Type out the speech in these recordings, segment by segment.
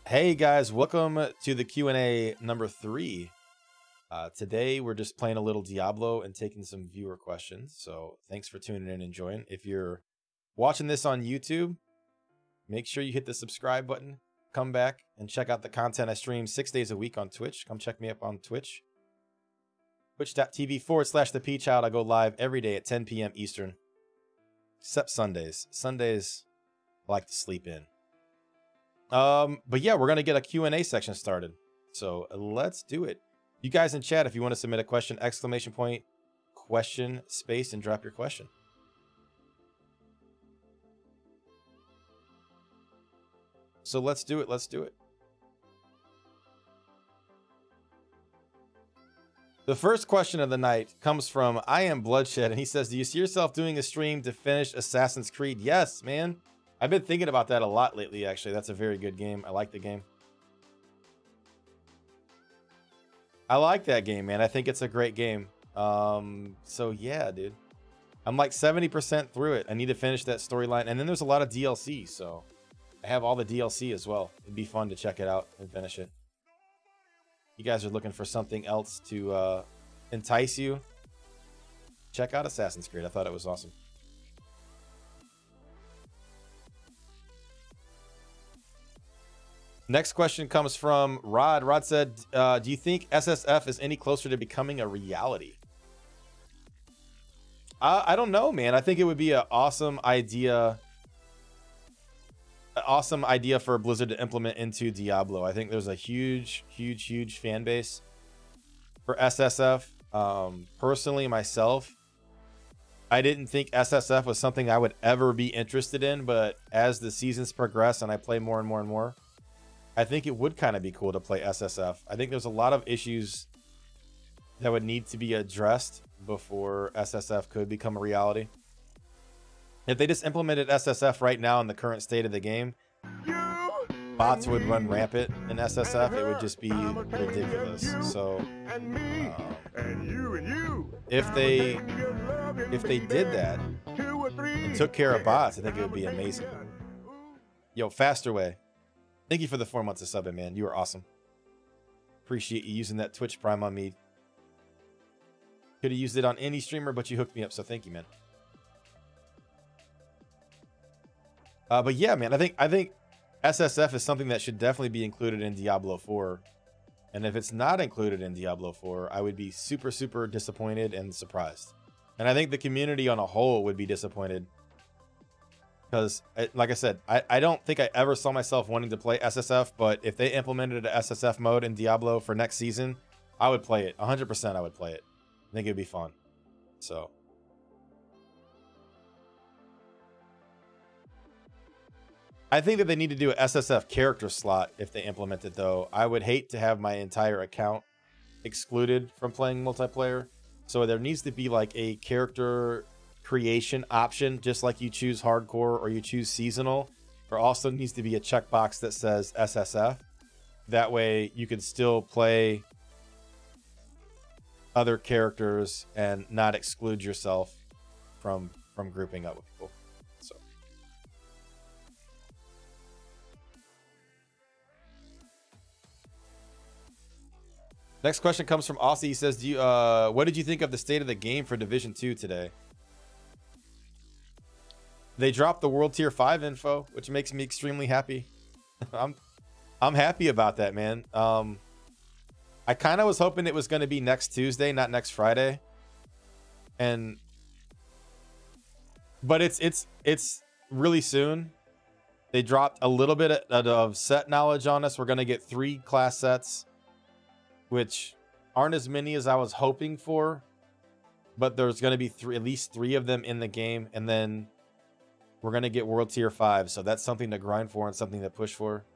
Hey guys, welcome to the Q&A number 3. Today we're just playing a little Diablo and taking some viewer questions. So thanks for tuning in and joining. If you're watching this on YouTube, make sure you hit the subscribe button. Come back and check out the content I stream 6 days a week on Twitch. Come check me up on Twitch. Twitch.tv/ThaPchilds. I go live every day at 10 p.m. Eastern. Except Sundays. Sundays I like to sleep in. But yeah, we're going to get a Q&A section started. So let's do it. You guys in chat, if you want to submit a question, exclamation point, question, space, and drop your question. So let's do it. Let's do it. The first question of the night comes from I Am Bloodshed, and he says, do you see yourself doing a stream to finish Assassin's Creed? Yes, man. I've been thinking about that a lot lately, actually. That's a very good game. I like the game. I like that game, man. I think it's a great game. So yeah, dude. I'm like 70% through it. I need to finish that storyline. And then there's a lot of DLC, so I have all the DLC as well. It'd be fun to check it out and finish it. You guys are looking for something else to entice you? Check out Assassin's Creed. I thought it was awesome. Next question comes from Rod. Rod said, do you think SSF is any closer to becoming a reality? I don't know, man. I think it would be an awesome idea. An awesome idea for Blizzard to implement into Diablo. I think there's a huge fan base for SSF. Personally, myself, I didn't think SSF was something I would ever be interested in, but as the seasons progress and I play more and more, I think it would kind of be cool to play SSF. I think there's a lot of issues that would need to be addressed before SSF could become a reality. If they just implemented SSF right now in the current state of the game, bots would run rampant in SSF. It would just be ridiculous. So if they did that and took care of bots, I think it would be amazing. Yo, Faster Way. Thank you for the 4 months of subbing, man. You are awesome. Appreciate you using that Twitch Prime on me. Could have used it on any streamer, but you hooked me up, so thank you, man. But yeah, man, I think SSF is something that should definitely be included in Diablo 4. And if it's not included in Diablo 4, I would be super disappointed and surprised. And I think the community on a whole would be disappointed. Because, like I said, I don't think I ever saw myself wanting to play SSF, but if they implemented an SSF mode in Diablo for next season, I would play it. 100% I would play it. I think it'd be fun. So. I think that they need to do an SSF character slot if they implement it, though. I would hate to have my entire account excluded from playing multiplayer. So there needs to be like a character creation option, just like you choose hardcore or you choose seasonal. There also needs to be a checkbox that says SSF. That way you can still play other characters and not exclude yourself from grouping up with people. So next question comes from Aussie. He says, what did you think of the state of the game for Division 2 today? They dropped the World Tier 5 info, which makes me extremely happy. I'm happy about that, man. I kind of was hoping it was going to be next Tuesday, not next Friday. But it's really soon. They dropped a little bit of set knowledge on us. We're going to get 3 class sets, which aren't as many as I was hoping for. But there's going to be at least 3 of them in the game, and then we're going to get World Tier 5, so that's something to grind for and something to push for.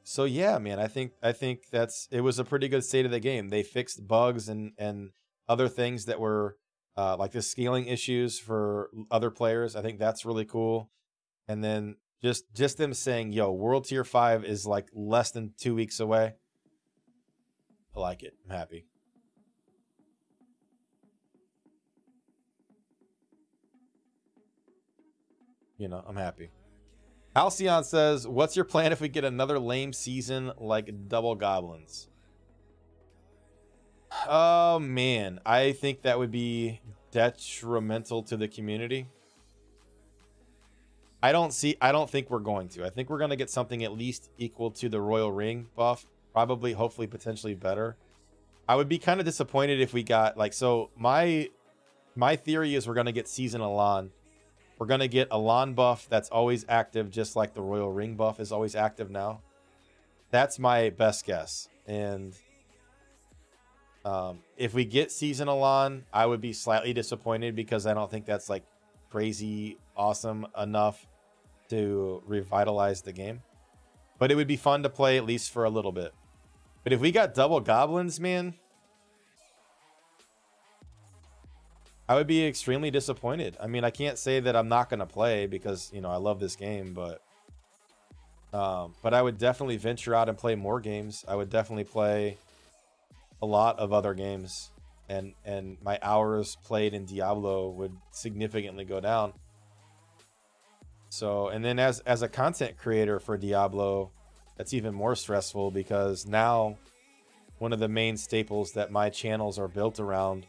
So yeah, man, I think it was a pretty good state of the game. They fixed bugs and other things that were like the scaling issues for other players. I think that's really cool. And then just them saying, yo, World Tier 5 is like less than 2 weeks away. I like it. I'm happy. you know, I'm happy. Halcyon says, what's your plan if we get another lame season like double goblins? Oh man, I think that would be detrimental to the community. I don't think we're going to. I think we're going to get something at least equal to the Royal Ring buff, probably, hopefully, potentially better. I would be kind of disappointed if we got like, so my theory is we're going to get seasonal LAN. We're going to get a LAN buff that's always active, just like the Royal Ring buff is always active now. That's my best guess. And if we get seasonal LAN, I would be slightly disappointed because I don't think that's like crazy awesome enough to revitalize the game. But it would be fun to play at least for a little bit. But if we got double goblins, man, I would be extremely disappointed. I mean, I can't say that I'm not going to play because, you know, I love this game, but I would definitely venture out and play more games. I would definitely play a lot of other games, and my hours played in Diablo would significantly go down. So, and then as a content creator for Diablo, that's even more stressful because now one of the main staples that my channels are built around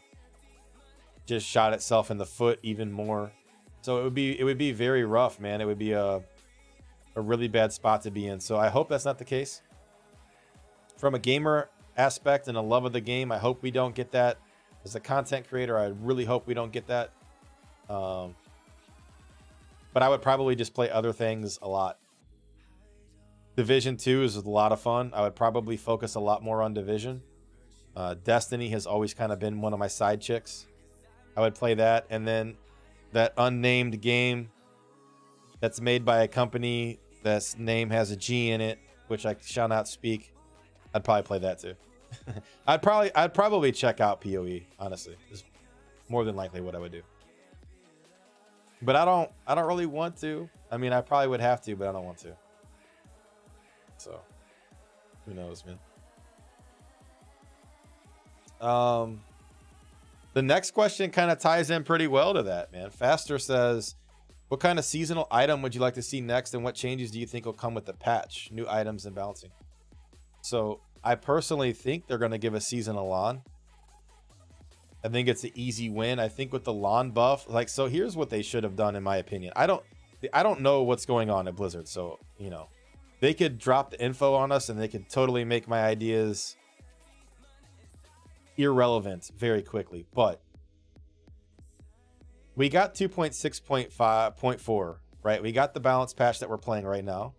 just shot itself in the foot even more. So it would be very rough, man. It would be a really bad spot to be in. So I hope that's not the case. From a gamer aspect and a love of the game, I hope we don't get that. As a content creator, I really hope we don't get that. But I would probably just play other things a lot. Division 2 is a lot of fun. I would probably focus a lot more on Division. Destiny has always kind of been one of my side chicks. I would play that, and then that unnamed game that's made by a company that's name has a G in it, which I shall not speak. I'd probably play that too. I'd probably check out PoE, honestly. Is more than likely what I would do. But I don't really want to. I mean, I probably would have to, but I don't want to. So, who knows, man. The next question kind of ties in pretty well to that, man. Faster says, what kind of seasonal item would you like to see next, and what changes do you think will come with the patch? New items and balancing. So I personally think they're going to give a seasonal LAN. I think it's an easy win. I think with the LAN buff, like, so here's what they should have done, in my opinion. I don't know what's going on at Blizzard, so, you know, they could drop the info on us and they could totally make my ideas irrelevant very quickly. But we got 2.6.5.4, right? We got the balance patch that we're playing right now.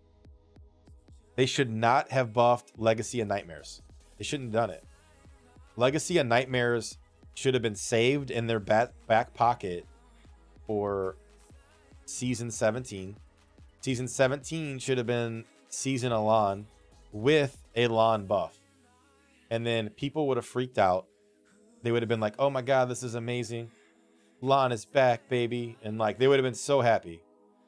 They should not have buffed Legacy and Nightmares. They shouldn't have done it. Legacy and Nightmares should have been saved in their back pocket for Season 17. Season 17 should have been seasonal LAN with a LAN buff. And then people would have freaked out. They would have been like, oh my God, this is amazing. LAN is back, baby. And like, they would have been so happy.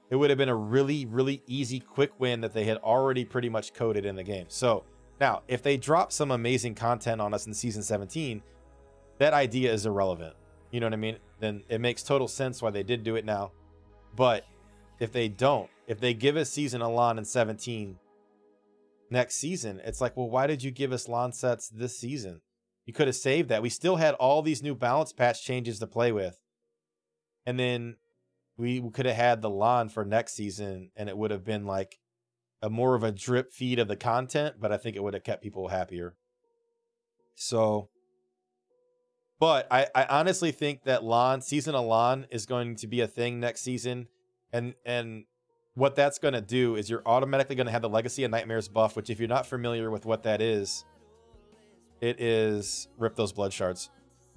It would have been a really, really easy, quick win that they had already pretty much coded in the game. So now, if they drop some amazing content on us in Season 17, that idea is irrelevant. You know what I mean? Then it makes total sense why they did do it now. But if they don't, if they give us seasonal LAN in 17 next season, it's like, well, why did you give us LAN sets this season? You could have saved that. We still had all these new balance patch changes to play with. And then we could have had the LAN for next season, and it would have been like a more of a drip feed of the content, but I think it would have kept people happier. So, but I honestly think that LAN, seasonal LAN is going to be a thing next season. And what that's going to do is you're automatically going to have the Legacy of Nightmares buff, which if you're not familiar with what that is, it is rip those blood shards.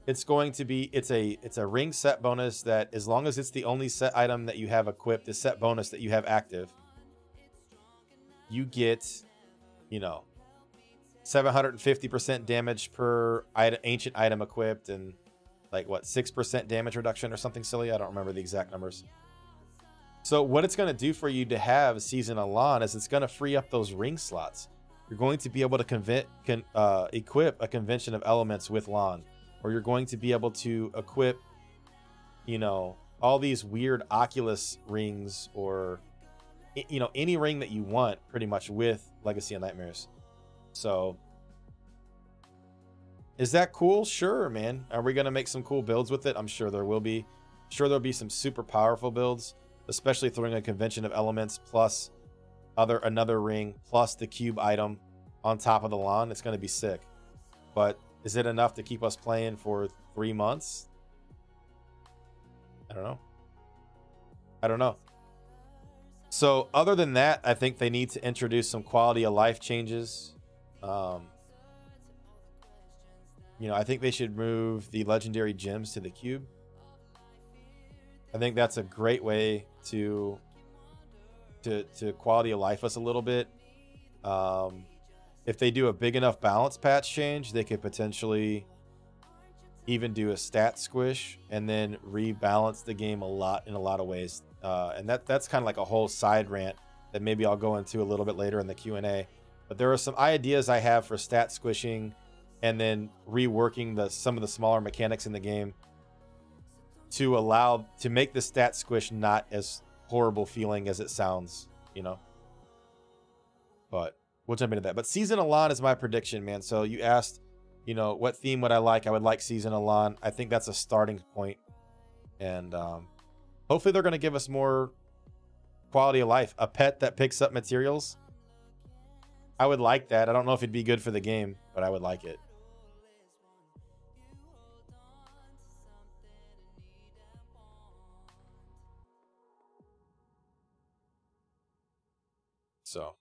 It's going to be, it's a ring set bonus that as long as it's the only set item that you have equipped, the set bonus that you have active, you get, you know, 750% damage per ancient item equipped, and like what, 6% damage reduction or something silly. I don't remember the exact numbers. So what it's going to do for you to have seasonal LAN is it's going to free up those ring slots. You're going to be able to equip a convention of elements with LAN, or you're going to be able to equip, you know, all these weird Oculus rings, or you know, any ring that you want pretty much with Legacy of Nightmares. So is that cool? Sure, man. Are we gonna make some cool builds with it? I'm sure there will be. Sure, there'll be some super powerful builds, especially throwing a convention of elements plus another ring plus the cube item on top of the LAN. It's gonna be sick. But is it enough to keep us playing for 3 months? I don't know. I don't know. So other than that, I think they need to introduce some quality of life changes. You know, I think they should move the legendary gems to the cube. I think that's a great way to quality of life us a little bit. If they do a big enough balance patch change, they could potentially even do a stat squish and then rebalance the game in a lot of ways. And that's kind of like a whole side rant that maybe I'll go into a little bit later in the Q&A. But there are some ideas I have for stat squishing and then reworking some of the smaller mechanics in the game to make the stat squish not as horrible feeling as it sounds, you know. But we'll jump into that. But Season of LAN is my prediction, man. So you asked, you know, what theme would I like? I would like Season of LAN. I think that's a starting point. And hopefully they're going to give us more quality of life. A pet that picks up materials. I would like that. I don't know if it'd be good for the game, but I would like it. So,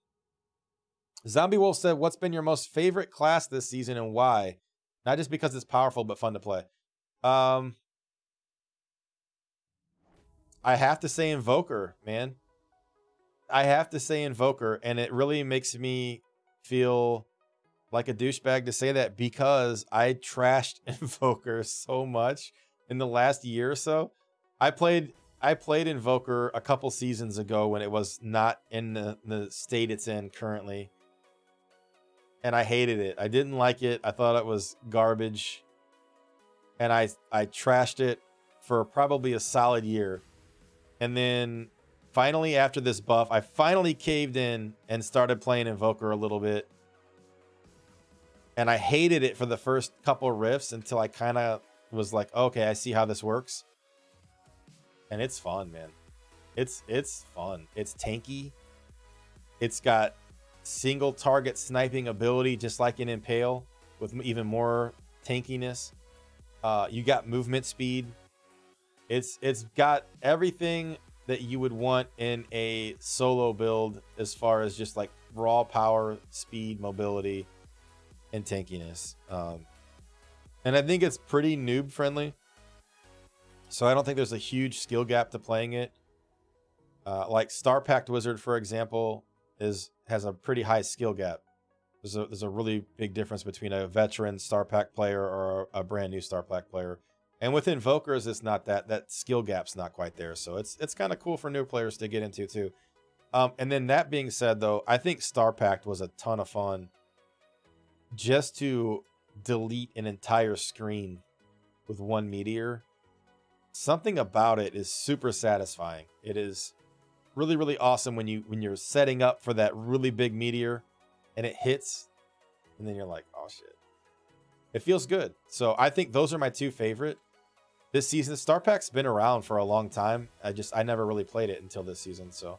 Zombie Wolf said, what's been your most favorite class this season and why? Not just because it's powerful, but fun to play. I have to say Invoker, man. I have to say Invoker, and it really makes me feel like a douchebag to say that because I trashed Invoker so much in the last year or so. I played Invoker a couple seasons ago when it was not in the state it's in currently. And I hated it. I didn't like it. I thought it was garbage. And I trashed it for probably a solid year. And then finally after this buff, I finally caved in and started playing Invoker a little bit. And I hated it for the first couple rifts until I kind of was like, okay, I see how this works. And it's fun, man. It's fun. It's tanky. It's got single target sniping ability, just like in Impale, with even more tankiness. You got movement speed. It's got everything that you would want in a solo build as far as just like raw power, speed, mobility, and tankiness. And I think it's pretty noob friendly. So I don't think there's a huge skill gap to playing it. Like Star Pact Wizard, for example, has a pretty high skill gap. There's a really big difference between a veteran Star Pact player or a brand new Star Pact player. And with Invokers, it's not that skill gap's not quite there. So it's kind of cool for new players to get into too. And then that being said, though, I think Star Pact was a ton of fun. Just to delete an entire screen with one meteor. Something about it is super satisfying. It is really, really awesome when you're setting up for that really big meteor and it hits and then you're like, oh shit. It feels good. So I think those are my two favorite this season. Star Pact's been around for a long time. I never really played it until this season. So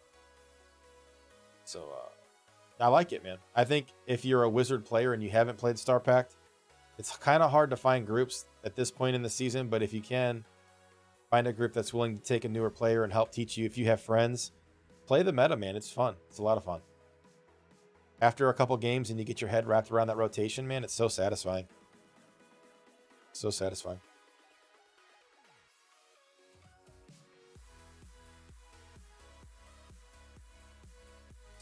I like it, man. I think if you're a Wizard player and you haven't played Star Pact, it's kind of hard to find groups at this point in the season, but if you can, find a group that's willing to take a newer player and help teach you. If you have friends, play the meta, man. It's fun. It's a lot of fun. After a couple games and you get your head wrapped around that rotation, man, it's so satisfying. So satisfying.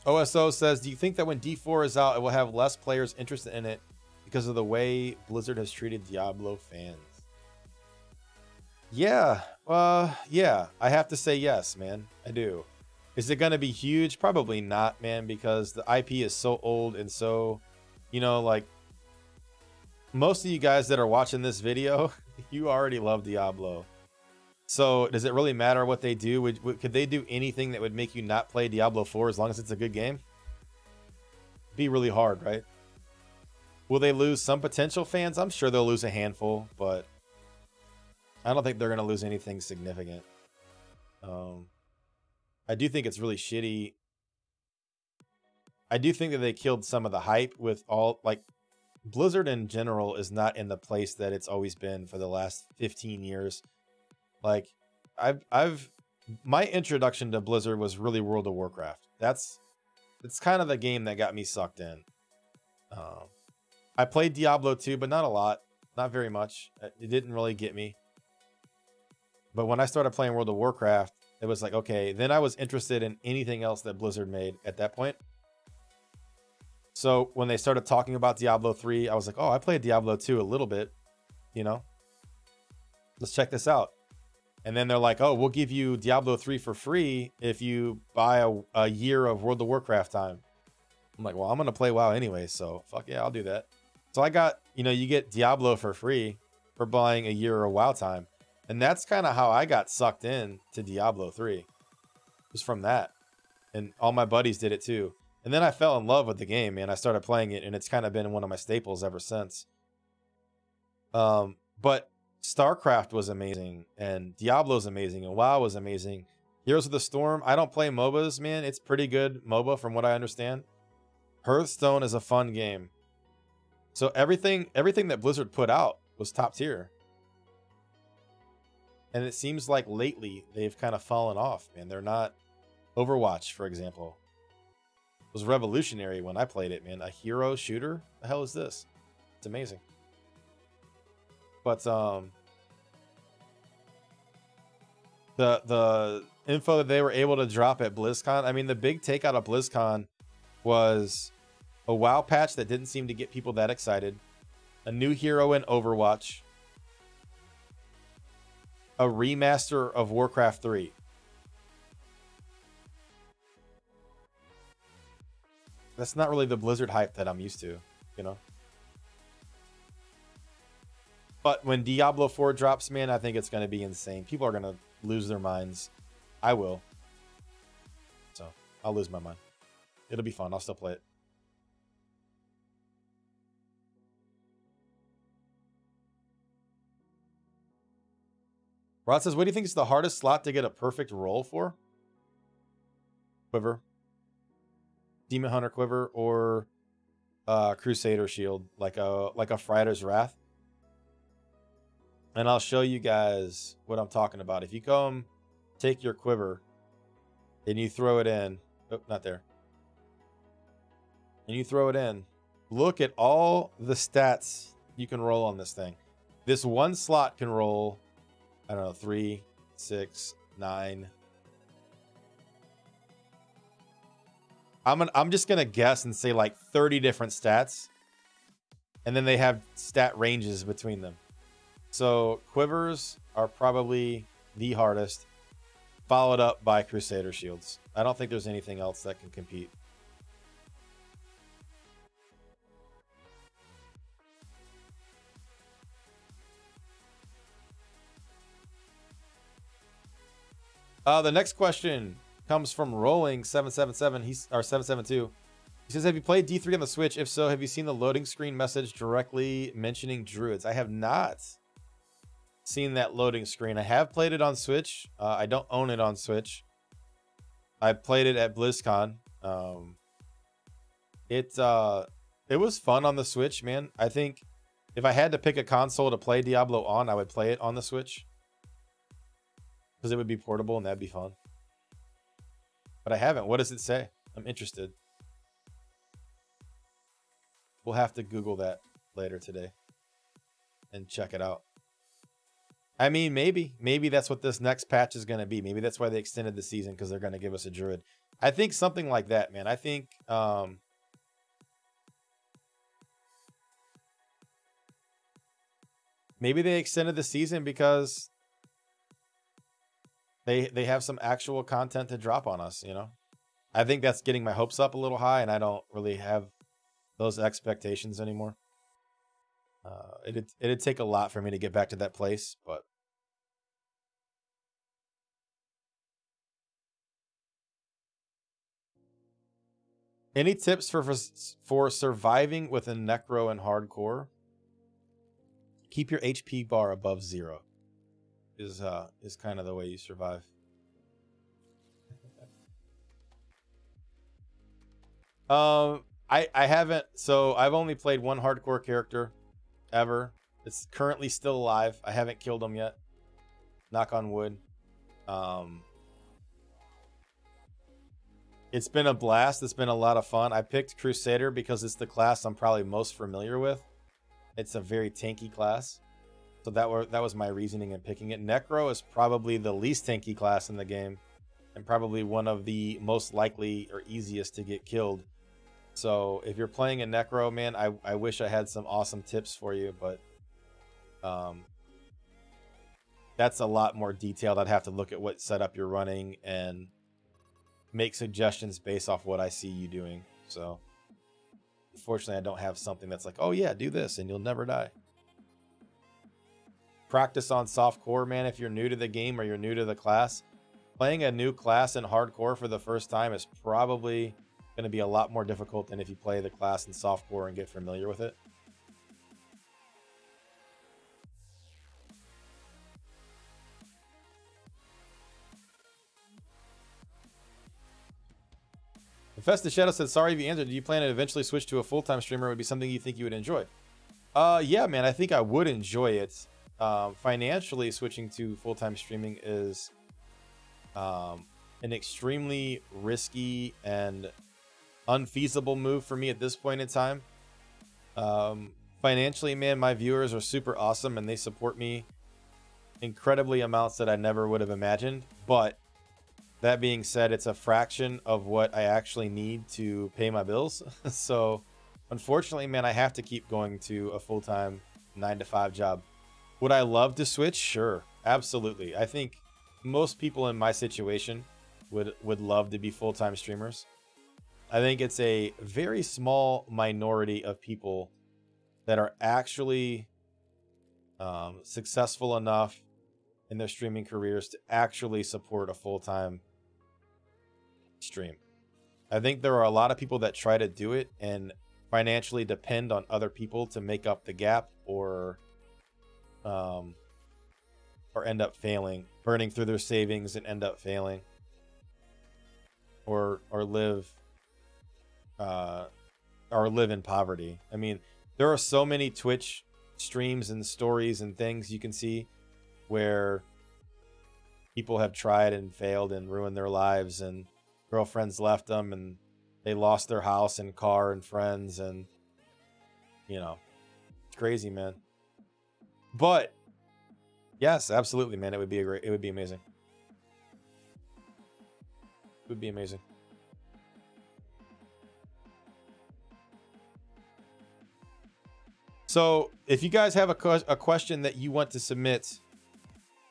OSO says, do you think that when D4 is out, it will have less players interested in it because of the way Blizzard has treated Diablo fans? Yeah. Yeah. I have to say yes, man. I do. Is it going to be huge? Probably not, man, because the IP is so old and so, you know, like most of you guys that are watching this video, you already love Diablo. So does it really matter what they do? Could they do anything that would make you not play Diablo 4 as long as it's a good game? Be really hard, right? Will they lose some potential fans? I'm sure they'll lose a handful, but I don't think they're going to lose anything significant. I do think it's really shitty. I do think that they killed some of the hype with all, like, Blizzard in general is not in the place that it's always been for the last 15 years. Like, my introduction to Blizzard was really World of Warcraft. It's kind of the game that got me sucked in. I played Diablo 2, but not a lot, not very much. It didn't really get me. But when I started playing World of Warcraft, it was like, okay, then I was interested in anything else that Blizzard made at that point. So when they started talking about Diablo 3, I was like, oh, I played Diablo 2 a little bit, you know, let's check this out. And then they're like, oh, we'll give you Diablo 3 for free if you buy a year of World of Warcraft time. I'm like, well, I'm going to play WoW anyway, so fuck yeah, I'll do that. So I got, you know, you get Diablo for free for buying a year of WoW time. And that's kind of how I got sucked in to Diablo 3. Just from that. And all my buddies did it too. And then I fell in love with the game, man. I started playing it, and it's kind of been one of my staples ever since. But StarCraft was amazing, and Diablo's amazing, and WoW was amazing. Heroes of the Storm, I don't play MOBAs, man. It's pretty good MOBA from what I understand. Hearthstone is a fun game. So everything that Blizzard put out was top tier. And it seems like lately they've kind of fallen off, man. They're not... Overwatch, for example, was revolutionary when I played it, man. A hero shooter? The hell is this? It's amazing. But the info that they were able to drop at BlizzCon, I mean, the big take out of BlizzCon was a WoW patch that didn't seem to get people that excited, a new hero in Overwatch, a remaster of Warcraft 3. That's not really the Blizzard hype that I'm used to, you know? But when Diablo 4 drops, man, I think it's going to be insane. People are going to lose their minds. I will. So, I'll lose my mind. It'll be fun. I'll still play it. Rod says, what do you think is the hardest slot to get a perfect roll for? Quiver. Demon Hunter Quiver or Crusader Shield, like a Fighter's Wrath. And I'll show you guys what I'm talking about. If you come take your quiver and you throw it in, oh, not there. And you throw it in, look at all the stats you can roll on this thing. This one slot can roll, I don't know, 3, 6, 9. I'm just going to guess and say like 30 different stats. And then they have stat ranges between them. So quivers are probably the hardest, followed up by Crusader Shields. I don't think there's anything else that can compete. The next question comes from Rolling 777. Or 772. He says, have you played D3 on the Switch? If so, have you seen the loading screen message directly mentioning druids? I have not seen that loading screen. I have played it on Switch. I don't own it on Switch. I played it at BlizzCon. It was fun on the Switch, man. I think if I had to pick a console to play Diablo on, I would play it on the Switch. Because it would be portable and that'd be fun. But I haven't. What does it say? I'm interested. We'll have to Google that later today and check it out. I mean, maybe that's what this next patch is going to be. Maybe that's why they extended the season, because they're going to give us a druid. I think something like that, man. I think maybe they extended the season because they have some actual content to drop on us, you know? I think that's getting my hopes up a little high, and I don't really have those expectations anymore. It'd take a lot for me to get back to that place, but Any tips for surviving with a necro and hardcore? Keep your HP bar above 0 is kind of the way you survive. I haven't, so I've only played one hardcore character ever. It's currently still alive. I haven't killed him yet. Knock on wood. It's been a blast. It's been a lot of fun. I picked Crusader because it's the class I'm probably most familiar with. It's a very tanky class. So that was my reasoning in picking it. Necro is probably the least tanky class in the game, and probably one of the most likely or easiest to get killed. So if you're playing a Necro, man, I wish I had some awesome tips for you, but that's a lot more detailed. I'd have to look at what setup you're running and make suggestions based off what I see you doing. So unfortunately, I don't have something that's like, oh yeah, do this and you'll never die. Practice on soft core, man. If you're new to the game or you're new to the class, playing a new class in hardcore for the first time is probably going to be a lot more difficult than if you play the class in soft core and get familiar with it. Infested Shadow said, sorry if you answered. Do you plan to eventually switch to a full-time streamer? Would be something you think you would enjoy? Yeah, man, I think I would enjoy it. Financially, switching to full-time streaming is an extremely risky and unfeasible move for me at this point in time. Financially, man, my viewers are super awesome and they support me incredibly amounts that I never would have imagined. But that being said, it's a fraction of what I actually need to pay my bills. So unfortunately, man, I have to keep going to a full-time 9-to-5 job. Would I love to switch? Sure, absolutely. I think most people in my situation would love to be full-time streamers. I think it's a very small minority of people that are actually successful enough in their streaming careers to actually support a full-time stream. I think there are a lot of people that try to do it and financially depend on other people to make up the gap, or end up failing, burning through their savings and end up failing, or live in poverty. I mean, there are so many Twitch streams and stories and things you can see where people have tried and failed and ruined their lives, and girlfriends left them and they lost their house and car and friends, and you know, it's crazy, man. But yes, absolutely, man, it would be amazing. It would be amazing. So if you guys have a question that you want to submit,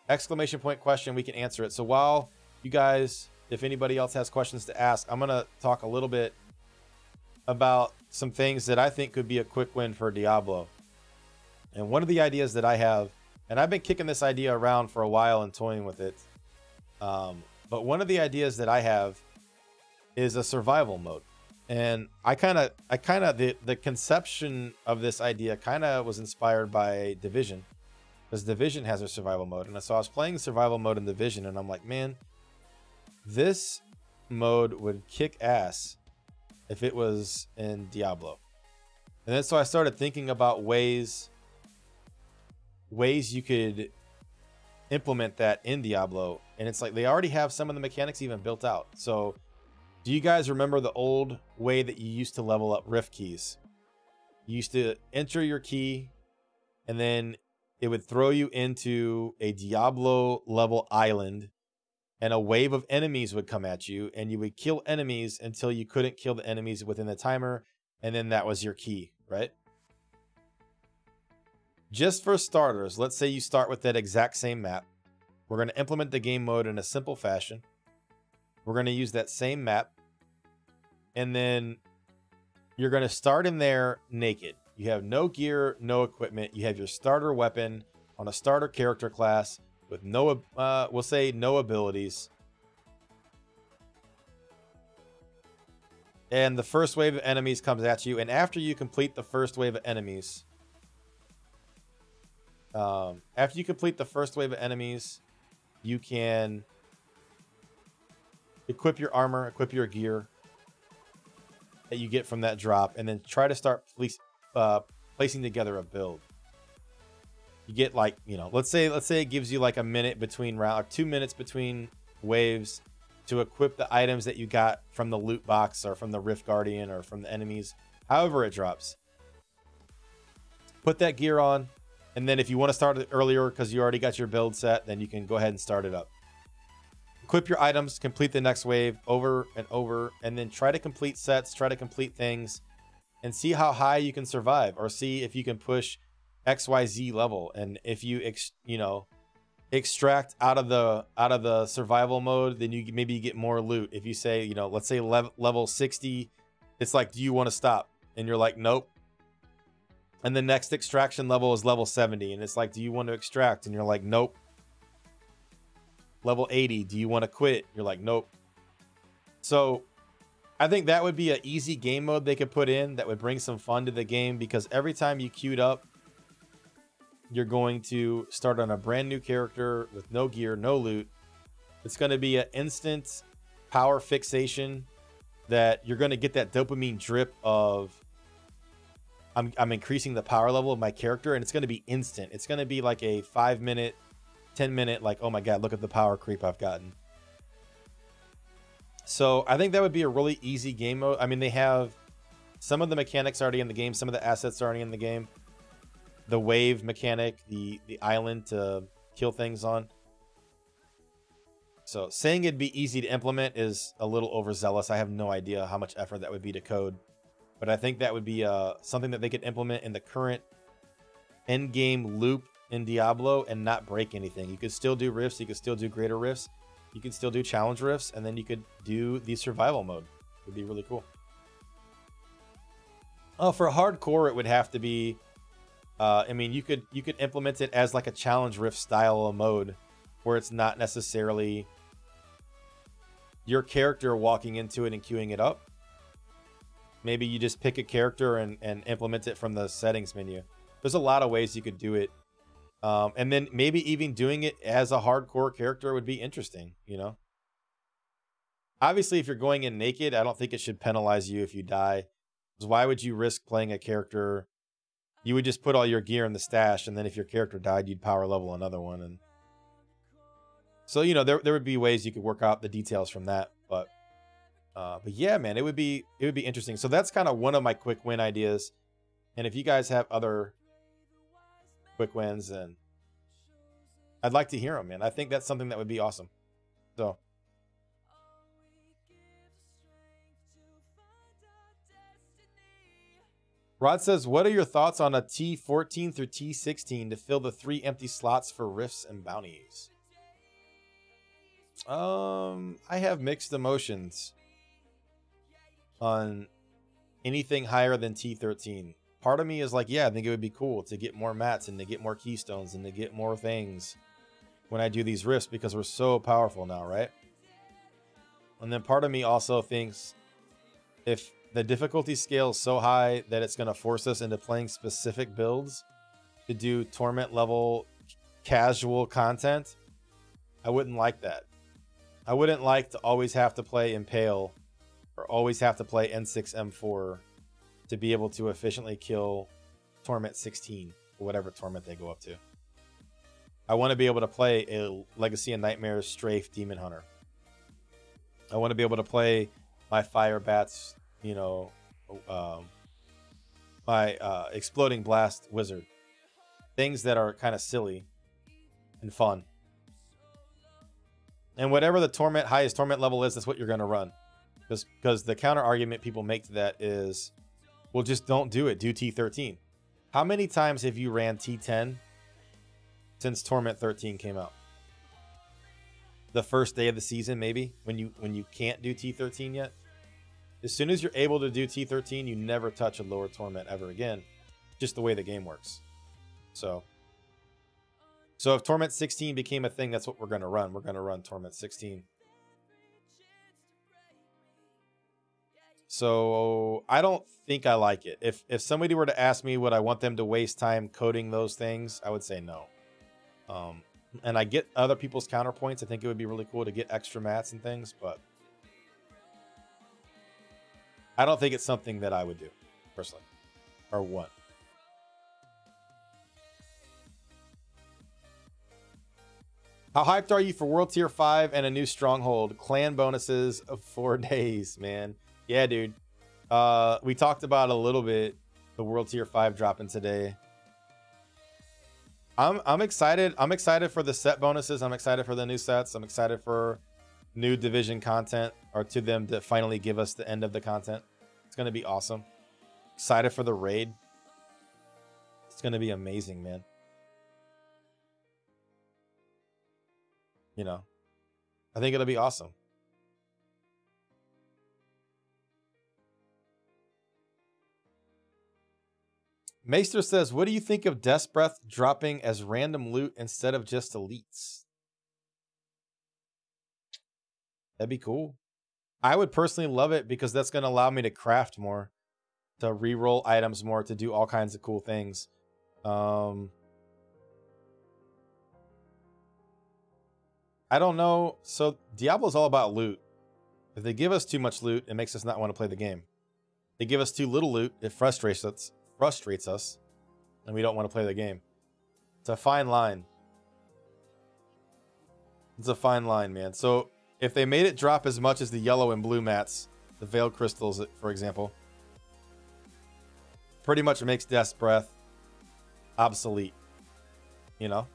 exclamation point question, we can answer it. So while you guys, if anybody else has questions to ask, I'm going to talk a little bit about some things that I think could be a quick win for Diablo. And one of the ideas that I have, and I've been kicking this idea around for a while and toying with it, but one of the ideas that I have is a survival mode. And the conception of this idea kind of was inspired by Division, because Division has a survival mode. And so I was playing survival mode in Division, and I'm like, man, this mode would kick ass if it was in Diablo. And then so I started thinking about ways you could implement that in Diablo. And it's like they already have some of the mechanics even built out. So do you guys remember the old way that you used to level up rift keys? You used to enter your key, and then it would throw you into a Diablo level island, and a wave of enemies would come at you, and you would kill enemies until you couldn't kill the enemies within the timer, and then that was your key, right? Just for starters, let's say you start with that exact same map. We're going to implement the game mode in a simple fashion. We're going to use that same map, and then you're going to start in there naked. You have no gear, no equipment. You have your starter weapon on a starter character class with no, we'll say no abilities. and the first wave of enemies comes at you, and after you complete the first wave of enemies, you can equip your armor, equip your gear that you get from that drop, and then try to start placing together a build. You get like, you know, let's say it gives you like a minute between round, or 2 minutes between waves to equip the items that you got from the loot box or from the Rift Guardian or from the enemies, however it drops. Put that gear on, and then if you want to start it earlier because you already got your build set, then you can go ahead and start it up. Equip your items, complete the next wave over and over, and then try to complete sets, try to complete things, and see how high you can survive, or see if you can push XYZ level. And if you extract out of the survival mode, then you maybe get more loot. If you say, you know, let's say level 60, it's like, do you want to stop? And you're like, nope. And the next extraction level is level 70, and it's like, do you want to extract? And you're like, nope. Level 80, do you want to quit? You're like, nope. So I think that would be an easy game mode they could put in that would bring some fun to the game, because every time you queued up, you're going to start on a brand new character with no gear, no loot. It's going to be an instant power fixation that you're going to get that dopamine drip of I'm increasing the power level of my character, and it's going to be instant. It's going to be like a 5 minute, 10 minute, like, oh my God, look at the power creep I've gotten. So I think that would be a really easy game mode. I mean, they have some of the mechanics already in the game. Some of the assets are already in the game. The wave mechanic, the island to kill things on. So saying it'd be easy to implement is a little overzealous. I have no idea how much effort that would be to code. But I think that would be something that they could implement in the current end game loop in Diablo and not break anything. You could still do rifts, you could still do greater rifts, you could still do challenge rifts, and then you could do the survival mode. It would be really cool. Oh, for hardcore, it would have to be I mean, you could implement it as like a challenge rift style of mode where it's not necessarily your character walking into it and queuing it up. Maybe you just pick a character and implement it from the settings menu. There's a lot of ways you could do it. And then maybe even doing it as a hardcore character would be interesting, you know? Obviously, if you're going in naked, I don't think it should penalize you if you die. Because why would you risk playing a character? You would just put all your gear in the stash, and then if your character died, you'd power level another one. And so, you know, there would be ways you could work out the details from that. But yeah, man, it would be interesting. So that's kind of one of my quick win ideas. And if you guys have other quick wins, and I'd like to hear them, man. I think that's something that would be awesome. So Rod says, what are your thoughts on a T14 through T16 to fill the 3 empty slots for rifts and bounties? I have mixed emotions on anything higher than T13. Part of me is like, yeah, I think it would be cool to get more mats and to get more keystones and to get more things when I do these rifts, because we're so powerful now, right? And then part of me also thinks if the difficulty scale is so high that it's going to force us into playing specific builds to do torment level casual content, I wouldn't like that. I wouldn't like to always have to play Impale or always have to play N6 M4 to be able to efficiently kill Torment 16 or whatever torment they go up to. I want to be able to play a Legacy of Nightmares Strafe Demon Hunter. I want to be able to play my Fire Bats, you know, my Exploding Blast Wizard. Things that are kind of silly and fun. And whatever the highest torment level is, that's what you're going to run. Because the counter argument people make to that is, well, just don't do it. Do T13. How many times have you ran T10 since Torment 13 came out? The first day of the season, maybe, when you can't do T13 yet. As soon as you're able to do T13, you never touch a lower torment ever again. Just the way the game works. So if Torment 16 became a thing, that's what we're going to run. We're going to run Torment 16. So I don't think I like it. If somebody were to ask me would I want them to waste time coding those things, I would say no. And I get other people's counterpoints. I think it would be really cool to get extra mats and things, but I don't think it's something that I would do personally or want. How hyped are you for World Tier 5 and a new stronghold? Clan bonuses of 4 days, man. Yeah, dude. We talked about a little bit the World Tier 5 dropping today. I'm excited. I'm excited for the set bonuses. I'm excited for the new sets. I'm excited for new division content, or to them to finally give us the end of the content. It's gonna be awesome. Excited for the raid. It's gonna be amazing, man. You know, I think it'll be awesome. Maester says, what do you think of Death's Breath dropping as random loot instead of just elites? That'd be cool. I would personally love it because that's going to allow me to craft more, to reroll items more, to do all kinds of cool things. I don't know. So Diablo's all about loot. If they give us too much loot, it makes us not want to play the game. They give us too little loot, it frustrates us, and we don't want to play the game. It's a fine line. It's a fine line, man. So if they made it drop as much as the yellow and blue mats, the Veiled Crystals, for example, pretty much makes Death's Breath obsolete. You know?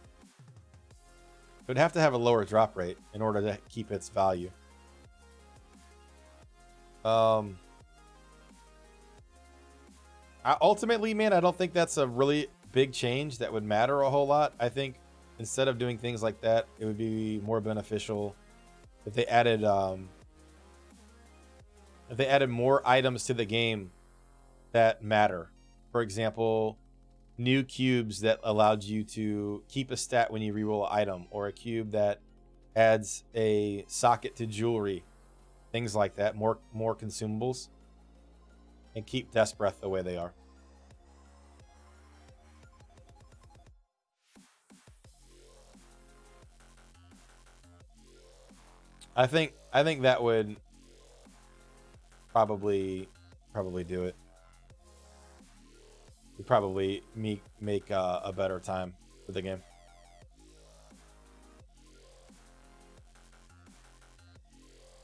It would have to have a lower drop rate in order to keep its value. Ultimately, man, I don't think that's a really big change that would matter a whole lot. I think instead of doing things like that, it would be more beneficial if they added more items to the game that matter. For example, new cubes that allowed you to keep a stat when you reroll an item, or a cube that adds a socket to jewelry, things like that. More consumables, and keep Death's Breath the way they are. I think that would probably do it. Would probably make a better time for the game.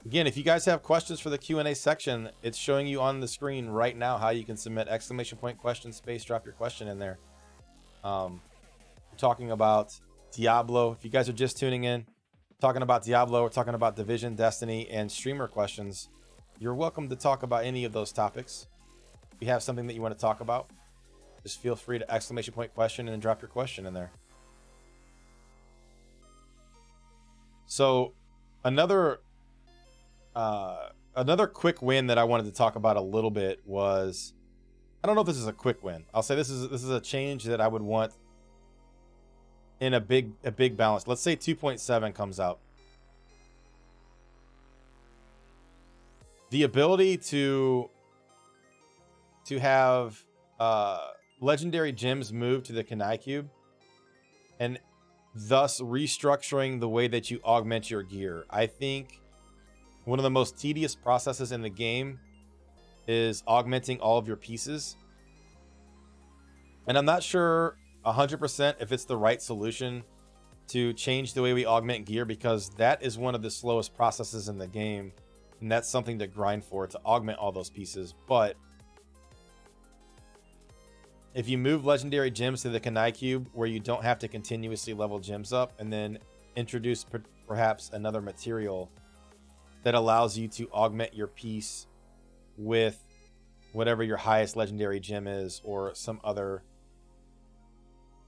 Again, if you guys have questions for the Q&A section, it's showing you on the screen right now how you can submit exclamation point question space, drop your question in there. We're talking about Diablo. If you guys are just tuning in, talking about Diablo, we're talking about Division, Destiny, and streamer questions. You're welcome to talk about any of those topics. If you have something that you want to talk about, just feel free to exclamation point question and then drop your question in there. So another quick win that I wanted to talk about a little bit was, I don't know if this is a quick win. I'll say this is a change that I would want in a big balance. Let's say 2.7 comes out. The ability to have legendary gems move to the Kanai cube, and thus restructuring the way that you augment your gear. I think one of the most tedious processes in the game is augmenting all of your pieces. And I'm not sure 100% if it's the right solution to change the way we augment gear, because that is one of the slowest processes in the game. And that's something to grind for, to augment all those pieces. But if you move legendary gems to the Kanai cube, where you don't have to continuously level gems up, and then introduce perhaps another material that allows you to augment your piece with whatever your highest legendary gem is, or some other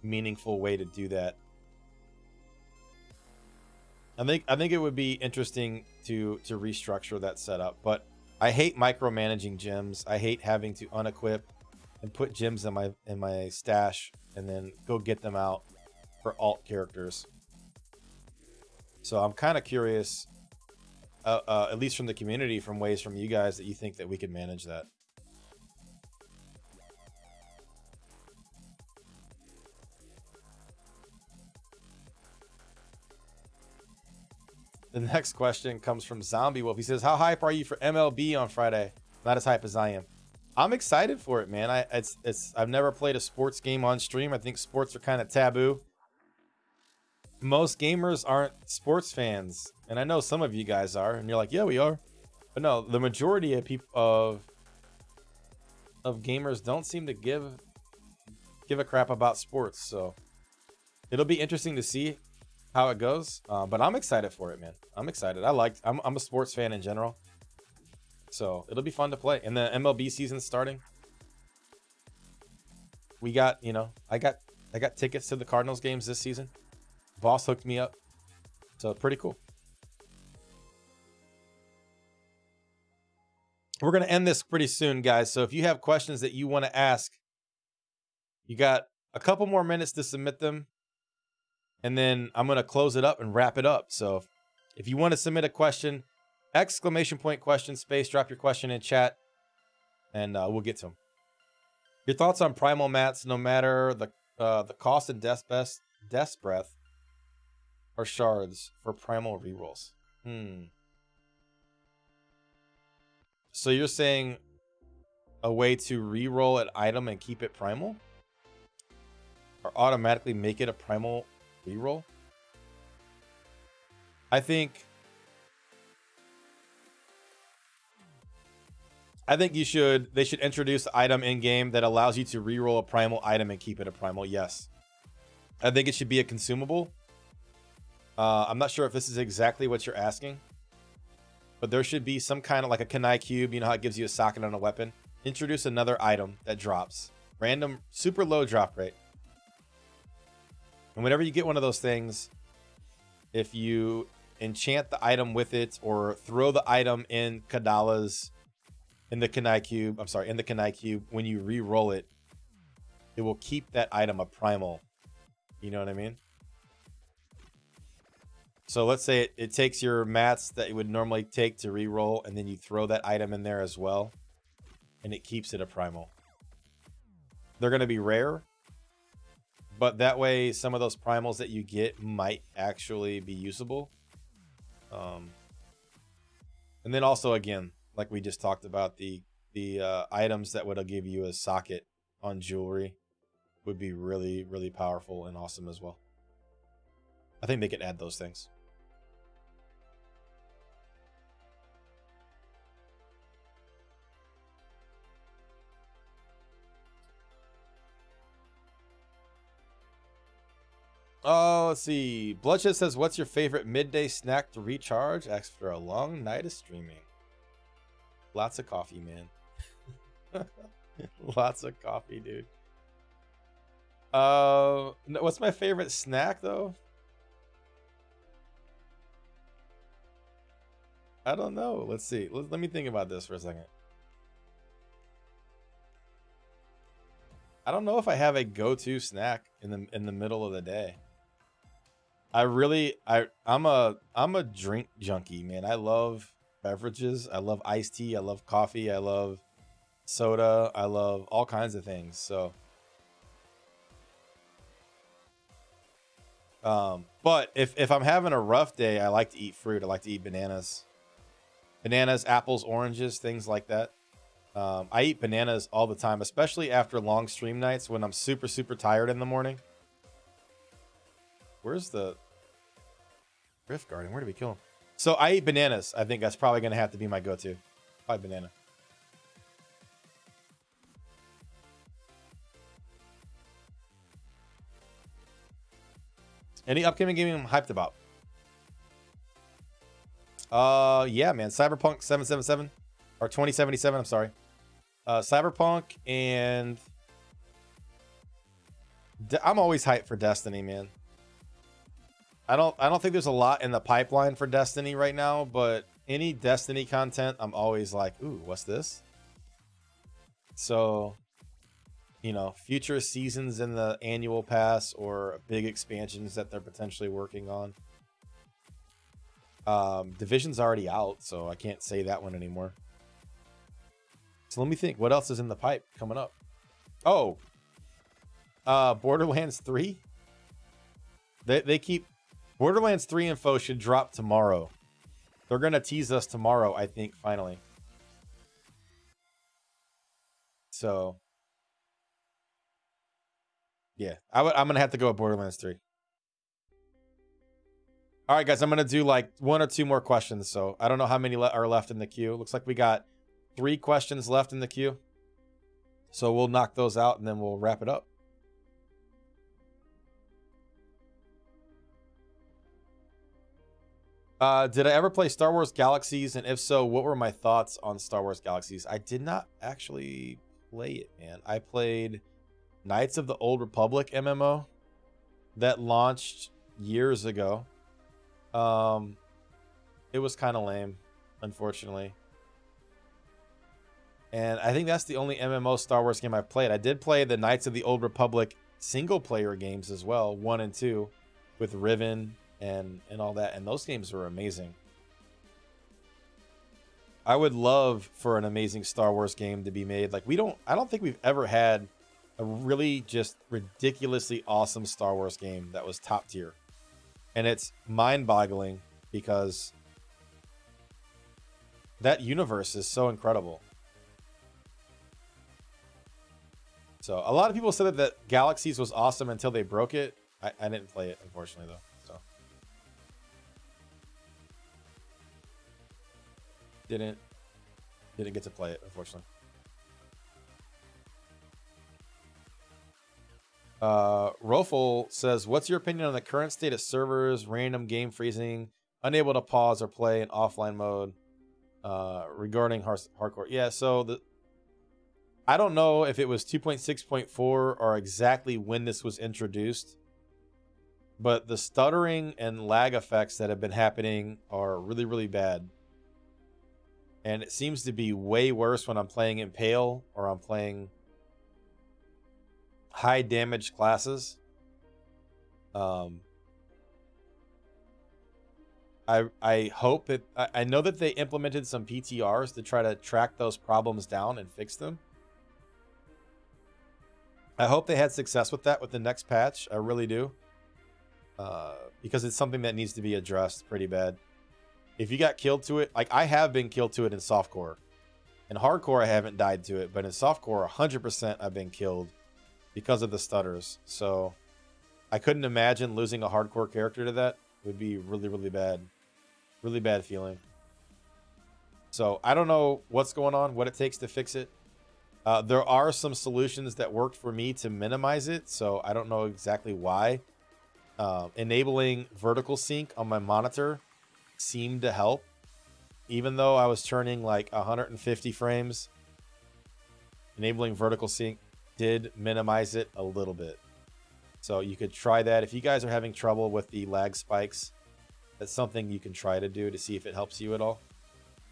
meaningful way to do that. I think it would be interesting to restructure that setup, but I hate micromanaging gems. I hate having to unequip and put gems in my stash and then go get them out for alt characters. So I'm kind of curious at least from the community, from ways from you guys that you think that we could manage that. The next question comes from Zombie Wolf. He says, how hype are you for MLB on Friday? Not as hype as I am. I'm excited for it, man. I've never played a sports game on stream. I think sports are kind of taboo. Most gamers aren't sports fans, and I know some of you guys are, and you're like, yeah, we are. But no, the majority of people of gamers don't seem to give a crap about sports. So it'll be interesting to see how it goes, but I'm excited for it, man. I'm excited. I'm a sports fan in general, so it'll be fun to play. And the MLB season's starting. We got, you know, I got tickets to the Cardinals games this season. Boss hooked me up, so pretty cool. We're gonna end this pretty soon, guys, so if you have questions that you want to ask, you got a couple more minutes to submit them. And then I'm going to close it up and wrap it up. So if you want to submit a question, exclamation point question, space, drop your question in chat, and we'll get to them. Your thoughts on primal mats, no matter the cost and death's breath or shards for primal rerolls. So you're saying a way to reroll an item and keep it primal? Or automatically make it a primal reroll? I think they should introduce an item in game that allows you to reroll a primal item and keep it a primal. Yes. I think it should be a consumable. I'm not sure if this is exactly what you're asking, but there should be some kind of like a kunai cube. You know how it gives you a socket on a weapon? Introduce another item that drops. Random, super low drop rate. And whenever you get one of those things, if you enchant the item with it or throw the item in Kadala's, in the kunai cube, when you re-roll it, it will keep that item a primal. You know what I mean? So let's say it takes your mats that it would normally take to re-roll, and then you throw that item in there as well, and it keeps it a primal. They're going to be rare, but that way some of those primals that you get might actually be usable. And then also, again, like we just talked about, the items that would give you a socket on jewelry would be really, really powerful and awesome as well. I think they could add those things. Oh, let's see. Bloodshed says, what's your favorite midday snack to recharge after a long night of streaming? Lots of coffee, man. Lots of coffee, dude. What's my favorite snack, though? I don't know. Let's see. Let me think about this for a second. I don't know if I have a go-to snack in the middle of the day. I'm a drink junkie, man. I love beverages. I love iced tea. I love coffee. I love soda. I love all kinds of things. So, but if I'm having a rough day, I like to eat fruit. I like to eat bananas, apples, oranges, things like that. I eat bananas all the time, especially after long stream nights when I'm super, super tired in the morning. Where's the Rift Guardian? Where did we kill him? So I eat bananas. I think that's probably going to have to be my go-to. Probably banana. Any upcoming game I'm hyped about? Yeah, man. Cyberpunk 777 or 2077. I'm sorry. Cyberpunk, and I'm always hyped for Destiny, man. I don't think there's a lot in the pipeline for Destiny right now, but any Destiny content, I'm always like, ooh, what's this? So, you know, future seasons in the annual pass or big expansions that they're potentially working on. Division's already out, so I can't say that one anymore. So let me think. What else is in the pipe coming up? Oh, Borderlands 3. They keep Borderlands 3 info should drop tomorrow. They're gonna tease us tomorrow, I think, finally. So yeah, I'm gonna have to go with Borderlands 3. All right, guys, I'm gonna do like 1 or 2 more questions. So I don't know how many are left in the queue. Looks like we got 3 questions left in the queue. So we'll knock those out and then we'll wrap it up. Did I ever play Star Wars Galaxies? And if so, what were my thoughts on Star Wars Galaxies? I did not actually play it, man. I played Knights of the Old Republic MMO that launched years ago. It was kind of lame, unfortunately. And I think that's the only MMO Star Wars game I've played. I did play the Knights of the Old Republic single player games as well, 1 and 2, with Riven and all that, and those games were amazing. I would love for an amazing Star Wars game to be made. Like I don't think we've ever had a really just ridiculously awesome Star Wars game that was top tier. And it's mind-boggling because that universe is so incredible. So a lot of people said that Galaxies was awesome until they broke it. I didn't play it, unfortunately, though. So didn't get to play it, unfortunately. Rofel says, what's your opinion on the current state of servers, random game freezing, unable to pause or play in offline mode, regarding hardcore? Yeah, so I don't know if it was 2.6.4 or exactly when this was introduced, but the stuttering and lag effects that have been happening are really, really bad. And it seems to be way worse when I'm playing Impale or I'm playing high damage classes. I hope that I know that they implemented some PTRs to try to track those problems down and fix them. I hope they had success with that with the next patch. I really do. Because it's something that needs to be addressed pretty bad. If you got killed to it, like I have been killed to it in softcore. In hardcore, I haven't died to it, but in softcore, 100% I've been killed because of the stutters. So I couldn't imagine losing a hardcore character to that. It would be really, really bad. Really bad feeling. So I don't know what's going on, what it takes to fix it. There are some solutions that worked for me to minimize it, so I don't know exactly why. Enabling vertical sync on my monitor seemed to help. Even though I was turning like 150 frames, enabling vertical sync did minimize it a little bit. So you could try that. If you guys are having trouble with the lag spikes, that's something you can try to do to see if it helps you at all.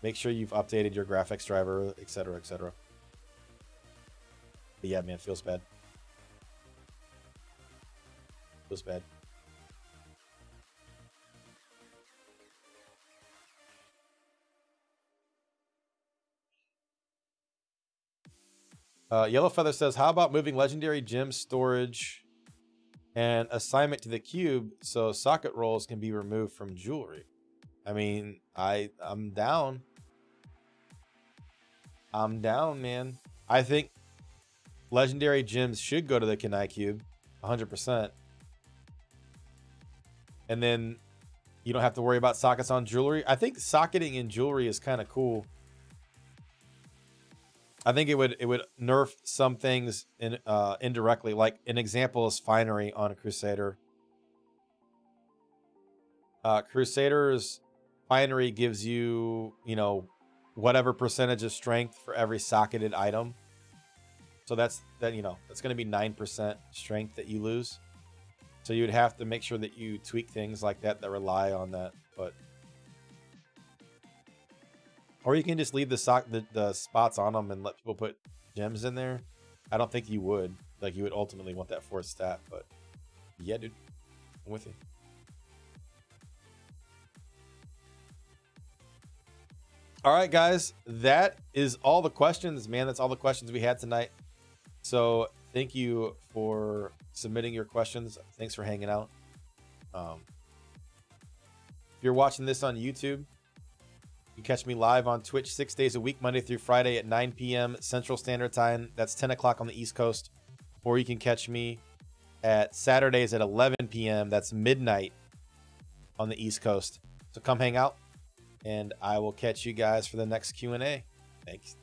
Make sure you've updated your graphics driver, etc., etc. But yeah, man, feels bad. Feels bad. Yellow Feather says, how about moving legendary gem storage and assignment to the cube so socket rolls can be removed from jewelry? I mean, I'm down. I'm down, man. I think legendary gems should go to the Kenai cube 100%. And then you don't have to worry about sockets on jewelry. I think socketing in jewelry is kind of cool. I think it would nerf some things indirectly. Like an example is Finery on a Crusader. Crusader's Finery gives you, whatever percentage of strength for every socketed item. So that's going to be 9% strength that you lose. So you would have to make sure that you tweak things like that rely on that. But or you can just leave the spots on them and let people put gems in there. I don't think you would. Like, you would ultimately want that fourth stat. But yeah, dude, I'm with you. All right, guys, that is all the questions, man. That's all the questions we had tonight. So thank you for submitting your questions. Thanks for hanging out. If you're watching this on YouTube, you can catch me live on Twitch 6 days a week, Monday through Friday at 9 p.m. Central Standard Time. That's 10 o'clock on the East Coast. Or you can catch me at Saturdays at 11 p.m. That's midnight on the East Coast. So come hang out, and I will catch you guys for the next Q&A. Thanks.